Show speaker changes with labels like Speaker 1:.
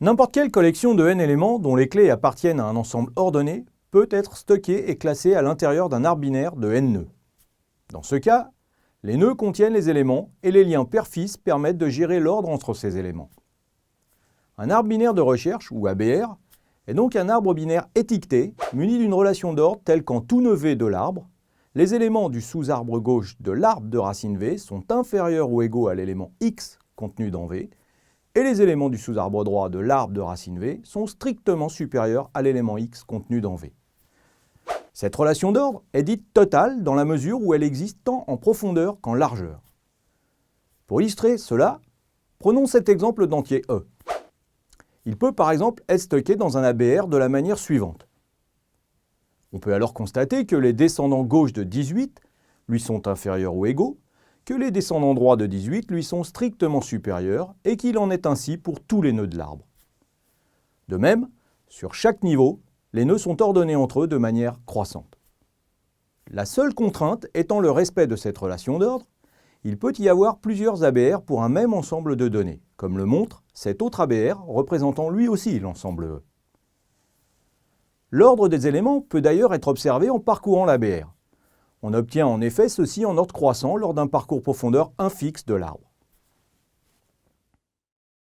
Speaker 1: N'importe quelle collection de n éléments dont les clés appartiennent à un ensemble ordonné peut être stockée et classée à l'intérieur d'un arbre binaire de n nœuds. Dans ce cas, les nœuds contiennent les éléments et les liens père-fils permettent de gérer l'ordre entre ces éléments. Un arbre binaire de recherche, ou ABR, est donc un arbre binaire étiqueté muni d'une relation d'ordre telle qu'en tout nœud V de l'arbre, les éléments du sous-arbre gauche de l'arbre de racine V sont inférieurs ou égaux à l'élément X contenu dans V, et les éléments du sous-arbre droit de l'arbre de racine V sont strictement supérieurs à l'élément X contenu dans V. Cette relation d'ordre est dite totale dans la mesure où elle existe tant en profondeur qu'en largeur. Pour illustrer cela, prenons cet exemple d'entier E. Il peut par exemple être stocké dans un ABR de la manière suivante. On peut alors constater que les descendants gauche de 18 lui sont inférieurs ou égaux, que les descendants droits de 18 lui sont strictement supérieurs et qu'il en est ainsi pour tous les nœuds de l'arbre. De même, sur chaque niveau, les nœuds sont ordonnés entre eux de manière croissante. La seule contrainte étant le respect de cette relation d'ordre, il peut y avoir plusieurs ABR pour un même ensemble de données, comme le montre cet autre ABR représentant lui aussi l'ensemble E. L'ordre des éléments peut d'ailleurs être observé en parcourant l'ABR. On obtient en effet ceci en ordre croissant lors d'un parcours profondeur infixe de l'arbre.